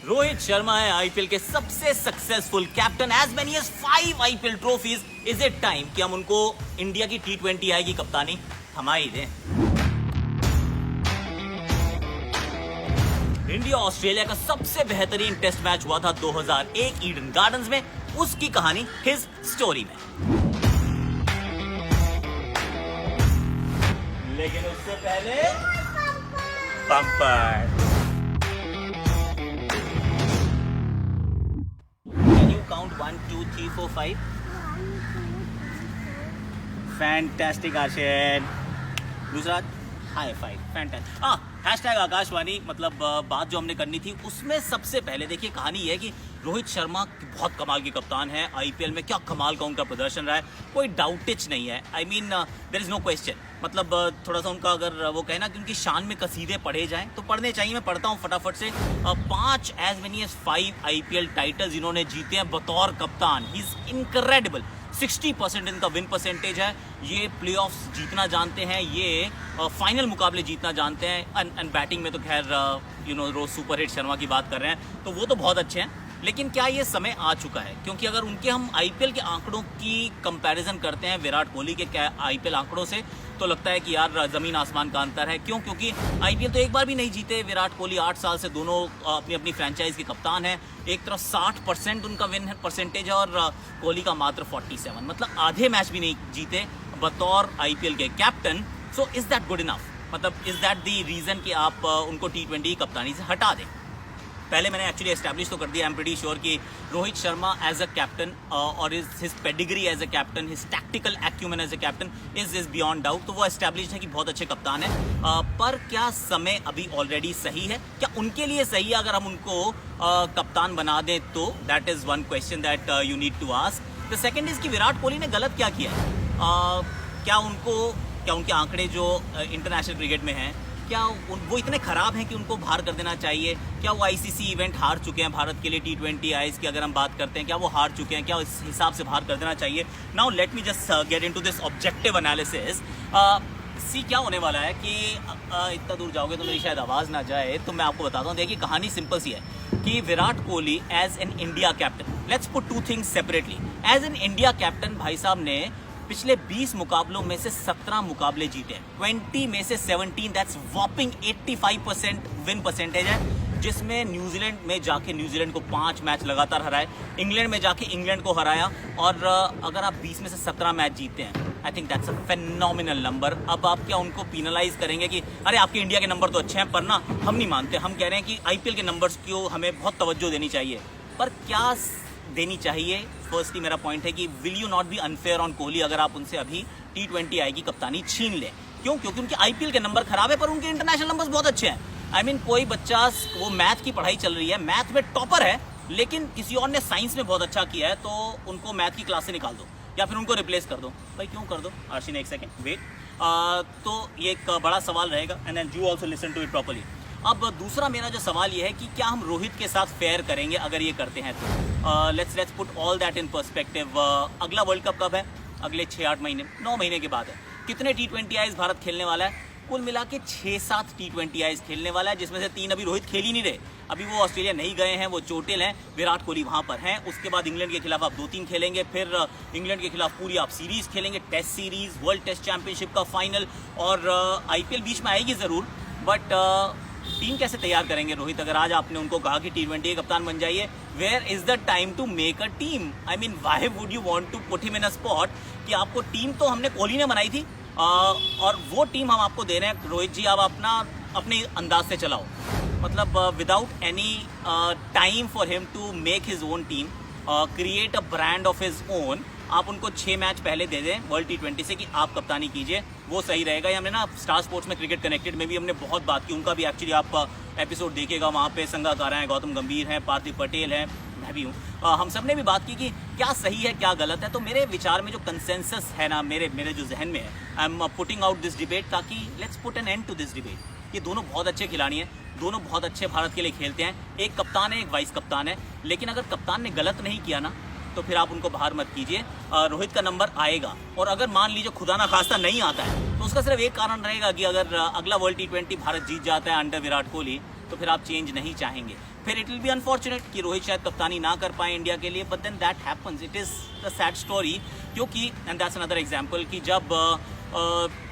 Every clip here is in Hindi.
रोहित शर्मा है आईपीएल के सबसे successful captain, as many as 5 IPL trophies. Is it time कि हम उनको इंडिया की T20 आई की कप्तानी थमा ही दें? इंडिया ऑस्ट्रेलिया का सबसे बेहतरीन टेस्ट मैच हुआ था 2001 ईडन गार्डन्स में, उसकी कहानी हिज स्टोरी में। लेकिन उससे पहले पंपर। Can you count 1, 2, 3, 4, 5? Fantastic आशिन। दूसरा high five, fantastic. Hashtag Akashvani, मतलब बात जो हमने करनी थी उसमें सबसे पहले देखिए कहानी ये है कि रोहित शर्मा बहुत कमाल की कप्तान है। आईपीएल में क्या कमाल का उनका प्रदर्शन रहा है, कोई डाउटेज नहीं है। I mean there is no question. मतलब थोड़ा सा उनका अगर वो कहना कि उनकी शान में कसीदे पढ़े जाएं तो पढ़ने चाहिए। मैं पढ़ता हूँ फटाफट से। 5 as many as 5 IPL titles इन्होंने जीते हैं बतौर कप्तान। He is incredible. 60% इनका विन परसेंटेज है। ये प्लेऑफ्स जीतना जानते हैं, ये फाइनल मुकाबले जीतना जानते हैं। एंड बैटिंग में तो खैर रोज सुपरहिट शर्मा की बात कर रहे हैं तो वो तो बहुत अच्छे हैं। लेकिन क्या ये समय आ चुका है? क्योंकि अगर उनके हम आईपीएल के आंकड़ों की कंपैरिजन करते हैं विराट कोहली के आईपीएल आंकड़ों से, तो लगता है कि यार जमीन आसमान का अंतर है। क्यों? क्योंकि आईपीएल तो एक बार भी नहीं जीते विराट कोहली। 8 साल से दोनों अपनी अपनी फ्रेंचाइज के कप्तान हैं। एक तरफ 60% उनका विन परसेंटेज है और कोहली का मात्र 47, मतलब आधे मैच भी नहीं जीते बतौर आईपीएल के captain. So is that good enough? मतलब इज दैट द रीजन कि आप उनको T20 कप्तानी से हटा दें? पहले मैंने एक्चुअली एस्टैब्लिश तो कर दिया, आई एम प्रीटी श्योर कि Rohit Sharma as a captain और his pedigree as a captain, his tactical acumen as a captain is beyond doubt. तो वो एस्टैब्लिश है कि बहुत अच्छे कप्तान है। पर क्या समय अभी ऑलरेडी सही है? क्या उनके लिए सही है अगर हम उनको कप्तान बना दें तो? That is one question that you need to ask. The second is कि विराट कोहली ने गलत क्या किया है? क्या उनके आंकड़े जो इंटरनेशनल क्रिकेट में हैं, क्या वो इतने खराब हैं कि उनको बाहर कर देना चाहिए? क्या वो आईसीसी इवेंट हार चुके हैं भारत के लिए? T20 आईज की अगर हम बात करते हैं, क्या वो हार चुके हैं? क्या इस हिसाब से बाहर कर देना चाहिए? Now let me just get into this objective analysis. See क्या होने वाला है कि इतना दूर जाओगे तो मेरी शायद आवाज़ ना जाए, तो मैं आपको बताता हूँ। देखिए कहानी सिंपल सी है कि Virat Kohli as an India captain, let's put two things separately. As an India captain भाई साहब ने पिछले 20 मुकाबलों में से 17 मुकाबले जीते हैं। 20 में से 17, दैट्स वॉपिंग 85% विन परसेंटेज है, जिसमें न्यूजीलैंड में जाके न्यूजीलैंड को 5 मैच लगातार हराए, इंग्लैंड में जाके इंग्लैंड को हराया। और अगर आप 20 में से 17 मैच जीते हैं, I think that's a phenomenal number. अब आप क्या उनको पिनलाइज करेंगे कि अरे आपके इंडिया के नंबर तो अच्छे हैं? पर ना हम नहीं मानते, हम कह रहे हैं कि आईपीएल के नंबर्स को हमें बहुत तवज्जो देनी चाहिए। पर क्या देनी चाहिए? फर्स्टली मेरा पॉइंट है कि will you not be unfair on Kohli अगर आप उनसे अभी T20 आएगी कप्तानी छीन लें? क्यों? क्योंकि उनके आईपीएल के नंबर खराब है पर उनके इंटरनेशनल नंबर्स बहुत अच्छे हैं। आई मीन कोई बच्चा, वो मैथ की पढ़ाई चल रही है, मैथ में टॉपर है, लेकिन किसी और ने साइंस में बहुत अच्छा किया है तो उनको मैथ की क्लास से निकाल दो या फिर उनको रिप्लेस कर दो। भाई क्यों कर दो? आर्शिन एक सेकेंड वेट। तो ये एक बड़ा सवाल रहेगा and then you also listen to it properly. अब दूसरा मेरा जो सवाल ये है कि क्या हम रोहित के साथ फेयर करेंगे अगर ये करते हैं तो? Let's put all that in perspective. अगला वर्ल्ड कप कब है? अगले 6-8 महीने, 9 महीने के बाद है। कितने T20 आईज भारत खेलने वाला है? कुल मिला के 6-7 T20 आईज खेलने वाला है, जिसमें से 3 अभी रोहित खेल ही नहीं रहे। अभी वो ऑस्ट्रेलिया नहीं गए हैं, वो चोटिल हैं। विराट कोहली वहाँ पर हैं। उसके बाद इंग्लैंड के खिलाफ आप 2-3 खेलेंगे, फिर इंग्लैंड के खिलाफ पूरी आप सीरीज खेलेंगे, test series, world test championship का फाइनल, और आईपीएल बीच में आएगी ज़रूर। बट टीम कैसे तैयार करेंगे रोहित? अगर आज आपने उनको कहा कि T20 के कप्तान बन जाइए, where is the time to make a team? I mean why would you want to put him in a spot कि आपको टीम तो हमने कोहली ने बनाई थी और वो टीम हम आपको दे रहे हैं, रोहित जी आप अपने अंदाज से चलाओ। मतलब without any time for him to make his own team, create a brand of his own. आप उनको 6 मैच पहले दे दें वर्ल्ड T20 से कि आप कप्तानी कीजिए, वो सही रहेगा। हमने ना स्टार स्पोर्ट्स में क्रिकेट कनेक्टेड में भी हमने बहुत बात की, उनका भी एक्चुअली आप एपिसोड देखिएगा। वहाँ पे संगाकारा हैं, गौतम गंभीर हैं, पार्थिव पटेल हैं, मैं भी हूँ। हम सब ने भी बात की कि क्या सही है क्या गलत है। तो मेरे विचार में जो कंसेंसस है ना, मेरे जो जहन में है, I am putting out this debate ताकि let's put an end to this debate. ये दोनों बहुत अच्छे खिलाड़ी हैं, दोनों बहुत अच्छे भारत के लिए खेलते हैं। एक कप्तान है, एक वाइस कप्तान है, लेकिन अगर कप्तान ने गलत नहीं किया ना तो फिर आप उनको बाहर मत कीजिए। रोहित का नंबर आएगा, और अगर मान लीजिए खुदा ना खास्ता नहीं आता है तो उसका सिर्फ एक कारण रहेगा कि अगर अगला वर्ल्ड T20 भारत जीत जाता है अंडर विराट कोहली, तो फिर आप चेंज नहीं चाहेंगे। फिर इट विल बी अनफॉर्चुनेट कि रोहित शायद कप्तानी ना कर पाए इंडिया के लिए, but then that happens, it is the sad story. क्योंकि एंड दैट्स अनदर एग्जाम्पल कि जब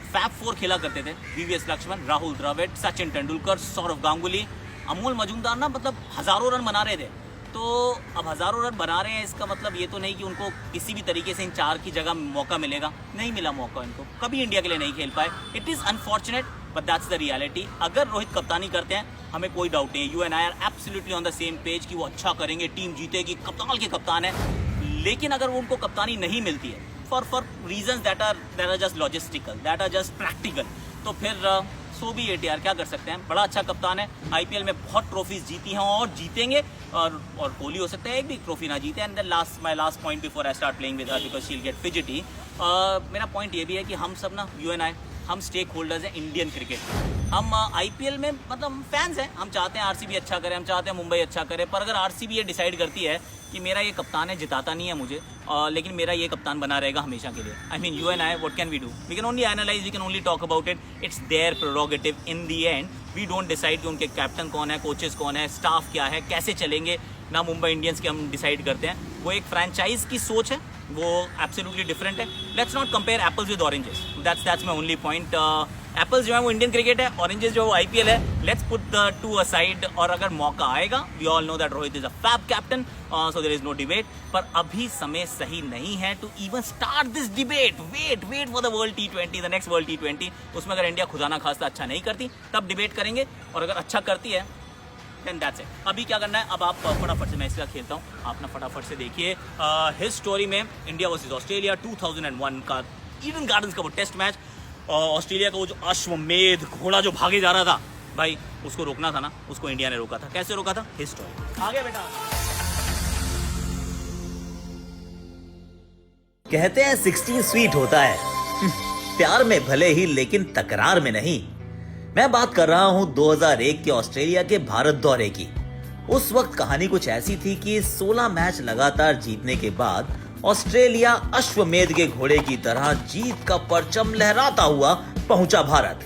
फैब 4 खेला करते थे, वीवीएस लक्ष्मण, राहुल द्रविड़, सचिन तेंदुलकर, सौरव गांगुली, अमोल मजूमदार ना मतलब हज़ारों रन बना रहे थे। तो अब हज़ारों रन बना रहे हैं, इसका मतलब ये तो नहीं कि उनको किसी भी तरीके से इन 4 की जगह मौका मिलेगा। नहीं मिला मौका इनको, कभी इंडिया के लिए नहीं खेल पाए। It is unfortunate but that's the reality. अगर रोहित कप्तानी करते हैं, हमें कोई डाउट नहीं है, you and I R absolutely on the same page कि वो अच्छा करेंगे, टीम जीतेगी, कप्तान के कप्तान है। लेकिन अगर वो उनको कप्तानी नहीं मिलती है for reasons that are just logistical, that are just practical, तो फिर सो भी एट यार, क्या कर सकते हैं। बड़ा अच्छा कप्तान है, आईपीएल में बहुत ट्रॉफीज जीती हैं और जीतेंगे, और कोहली हो सकता है एक भी ट्रॉफी ना जीते। And then my last point before I start playing with her because she will get fidgety, मेरा पॉइंट ये भी है कि हम सब ना, यू एंड आई, हम स्टेक होल्डर्स हैं इंडियन क्रिकेट। हम आईपीएल में मतलब फैंस हैं, हम चाहते हैं आरसीबी अच्छा करे, हम चाहते हैं मुंबई अच्छा करे। पर अगर आरसीबी ये डिसाइड करती है कि मेरा ये कप्तान है, जिताता नहीं है मुझे, लेकिन मेरा ये कप्तान बना रहेगा हमेशा के लिए, I mean you and I, what can we do? We can only analyse, we can only talk about it, it's their prerogative. In the end we don't decide कि उनके कैप्टन कौन है, कोचेस कौन है, स्टाफ क्या है, कैसे चलेंगे, ना मुंबई इंडियंस के हम डिसाइड करते हैं। वो एक फ्रेंचाइज की सोच है, वो एब्सोल्युटली डिफरेंट है। Let's not compare apples with oranges, that's my only point. Apples जो है वो इंडियन क्रिकेट है, ऑरेंजेस जो है वो आईपीएल है। Let's put the two aside, और अगर मौका आएगा, we all know that Rohit is a fab captain, so there is no debate. पर अभी समय सही नहीं है to even start this debate. Wait for the world T20, the next world T20। उसमें अगर इंडिया खुदा ना खास्ता अच्छा नहीं करती तब डिबेट करेंगे, और अगर अच्छा करती है देन दैट्स इट। अभी क्या करना है, अब आप फटाफट से, मैं इसका खेलता हूँ, आप ना फटाफट से देखिए हिज स्टोरी में इंडिया वर्सेस ऑस्ट्रेलिया 2001 का ईडन गार्डन्स का वो टेस्ट मैच। ऑस्ट्रेलिया का वो जो अश्वमेध घोड़ा जो भागे जा रहा था, भाई उसको रोकना था ना, उसको इंडिया ने रोका था। कैसे रोका था? His story. आगे बेटा। कहते हैं 16 स्वीट होता है प्यार में भले ही, लेकिन तकरार में नहीं। मैं बात कर रहा हूं 2001 के ऑस्ट्रेलिया के भारत दौरे की। उस वक्त कहानी कुछ ऐसी थी कि 16 मैच लगातार जीतने के बाद ऑस्ट्रेलिया अश्वमेध के घोड़े की तरह जीत का परचम लहराता हुआ पहुंचा भारत।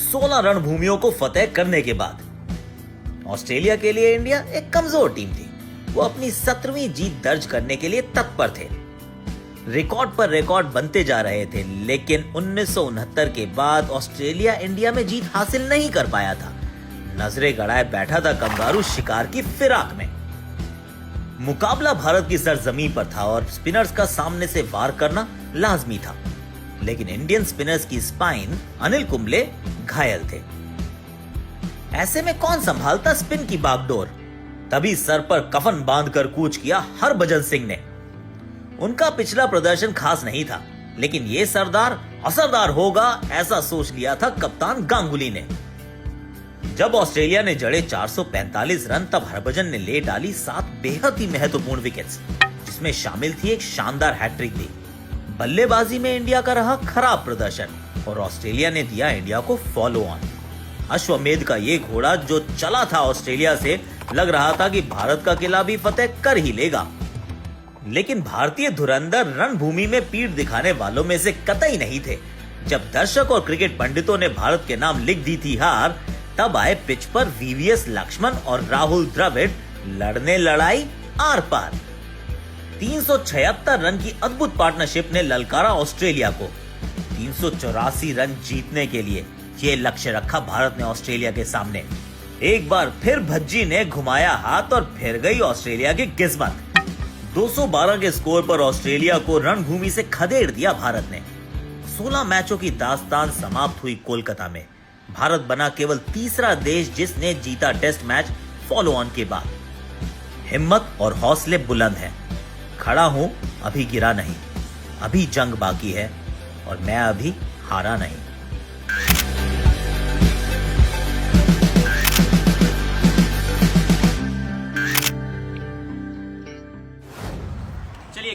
16 रणभूमियों को फतेह करने के बाद ऑस्ट्रेलिया के लिए इंडिया एक कमजोर टीम थी। वो अपनी 17वीं जीत दर्ज करने के लिए तत्पर थे। रिकॉर्ड पर रिकॉर्ड बनते जा रहे थे, लेकिन 1969 के बाद ऑस्ट्रेलिया इंडिया में जीत हासिल नहीं कर पाया था। नजरें गड़ाए बैठा था कंगारू शिकार की फिराक में। मुकाबला भारत की सरजमीं पर था और स्पिनर्स का सामने से वार करना लाजमी था, लेकिन इंडियन स्पिनर्स की स्पाइन अनिल कुंबले घायल थे। ऐसे में कौन संभालता स्पिन की बागडोर? तभी सर पर कफन बांधकर कूच किया हरभजन सिंह ने। उनका पिछला प्रदर्शन खास नहीं था, लेकिन ये सरदार असरदार होगा ऐसा सोच लिया था कप्तान गांगुली ने। जब ऑस्ट्रेलिया ने जड़े 445 रन, तब हरभजन ने ले डाली 7 बेहद ही महत्वपूर्ण विकेट्स, जिसमें शामिल थी एक शानदार हैट्रिक भी। बल्लेबाजी में इंडिया का रहा खराब प्रदर्शन और ऑस्ट्रेलिया ने दिया इंडिया को फॉलो ऑन। अश्वमेध का ये घोड़ा जो चला था ऑस्ट्रेलिया से, लग रहा था कि भारत का किला भी फतेह कर ही लेगा। लेकिन भारतीय धुरंधर रणभूमि में पीठ दिखाने वालों में से कतई नहीं थे। जब दर्शक और क्रिकेट पंडितों ने भारत के नाम लिख दी थी हार, तब आए पिच पर वीवीएस लक्ष्मण और राहुल द्रविड़ लड़ने लड़ाई आर पार। 376 रन की अद्भुत पार्टनरशिप ने ललकारा ऑस्ट्रेलिया को। 384 रन जीतने के लिए ये लक्ष्य रखा भारत ने ऑस्ट्रेलिया के सामने। एक बार फिर भज्जी ने घुमाया हाथ और फिर गई ऑस्ट्रेलिया की किस्मत। 212 के स्कोर पर ऑस्ट्रेलिया को रणभूमि से खदेड़ दिया भारत ने। 16 मैचों की दास्तान समाप्त हुई कोलकाता में। भारत बना केवल तीसरा देश जिसने जीता टेस्ट मैच फॉलो ऑन के बाद। हिम्मत और हौसले बुलंद हैं। खड़ा हूं, अभी गिरा नहीं, अभी जंग बाकी है और मैं अभी हारा नहीं।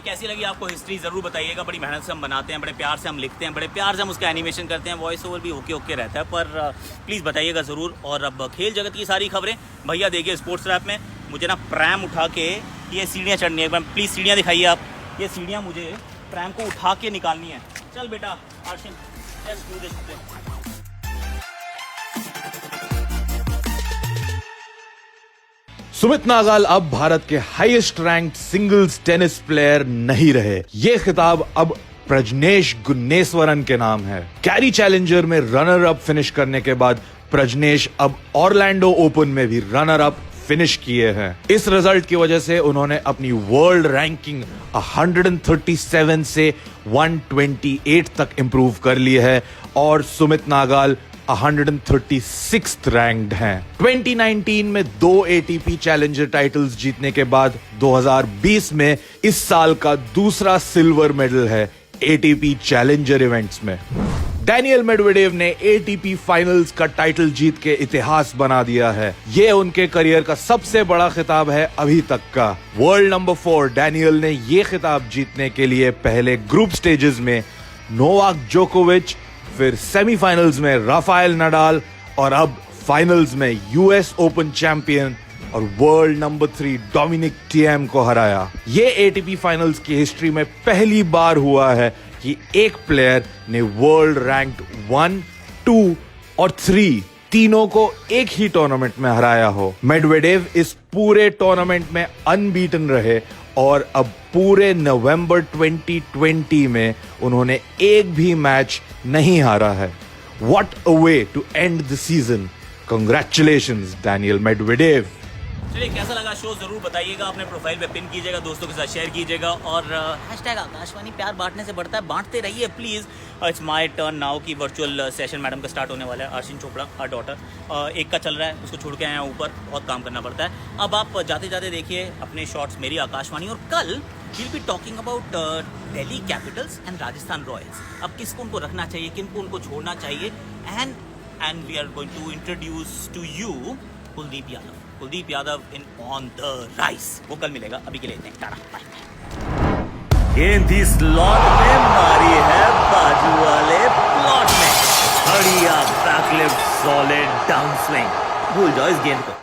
कैसी लगी आपको हिस्ट्री जरूर बताइएगा। बड़ी मेहनत से हम बनाते हैं, बड़े प्यार से हम लिखते हैं, बड़े प्यार से हम उसका एनिमेशन करते हैं, वॉइस ओवर भी ओके रहता है, पर प्लीज़ बताइएगा ज़रूर। और अब खेल जगत की सारी खबरें भैया देखिए स्पोर्ट्स रैप में। मुझे ना प्रैम उठा के ये सीढ़ियाँ चढ़नी है, प्लीज़ सीढ़ियाँ दिखाइए आप। ये सीढ़ियाँ मुझे प्रैम को उठा के निकालनी है। चल बेटा Arshin, let's do this. Sumit Nagal अब भारत के highest ranked singles tennis player नहीं रहे। ये खिताब अब प्रजनेश गुन्नेस्वरन के नाम है। कैरी चैलेंजर में रनर अप फिनिश करने के बाद प्रजनेश अब ऑरलैंडो ओपन में भी रनर अप फिनिश किए हैं। इस रिजल्ट की वजह से उन्होंने अपनी वर्ल्ड रैंकिंग 137 से 128 तक इंप्रूव कर ली है और सुमित नागाल 136th रैंक्ड हैं। 2019 में 2 ATP चैलेंजर टाइटल्स जीतने के बाद 2020 में इस साल का दूसरा सिल्वर मेडल है ATP चैलेंजर इवेंट्स में। डैनियल मेडवेडेव ने ATP फाइनल्स का टाइटल जीत के इतिहास बना दिया है। ये उनके करियर का सबसे बड़ा खिताब है अभी तक का। वर्ल्ड नंबर 4 डैनियल ने ये खिताब जीतने के लिए पहले ग्रुप स्टेजेस में नोवाक जोकोविच, फिर सेमीफाइनल्स में राफेल नडाल और अब फाइनल्स में US ओपन चैंपियन और वर्ल्ड नंबर 3 डोमिनिक थिएम को हराया। ये ATP फाइनल्स की हिस्ट्री में पहली बार हुआ है कि एक प्लेयर ने वर्ल्ड रैंक्ड 1, 2 और 3 तीनों को एक ही टूर्नामेंट में हराया हो। मेडवेडेव इस पूरे टूर्नामेंट में अनबीटन रहे और अब पूरे नवंबर 2020 में उन्होंने एक भी मैच नहीं हारा है। What a way to end the season. Congratulations, Daniel Medvedev. चलिए कैसा लगा शो जरूर बताइएगा, अपने प्रोफाइल पे पिन कीजिएगा, दोस्तों के साथ शेयर कीजिएगा और हैशटैग आकाशवाणी प्यार बांटने से बढ़ता है, बांटते रहिए please. It's my turn now की वर्चुअल सेशन मैडम का स्टार्ट होने वाला है। आर्शिन चोपड़ा हर डॉटर एक का चल रहा है, उसको छोड़ के आए हैं ऊपर, बहुत काम करना पड़ता है। अब आप जाते जाते देखिए अपने शॉर्ट्स मेरी आकाशवाणी और कल will be talking about Delhi Capitals and Rajasthan Royals. अब किसको उनको रखना चाहिए, किनको उनको छोड़ना चाहिए and we are going to introduce to you Kuldeep Yadav in on the rise. वो कल मिलेगा, अभी के लिए इतने, टाटा बाय। गेंद थी स्लॉट में, मारी है बाजू वाले प्लॉट में। बढ़िया बैकलिफ्ट, सॉलिड डाउन स्विंग। भूल जाओ इस गेंद को।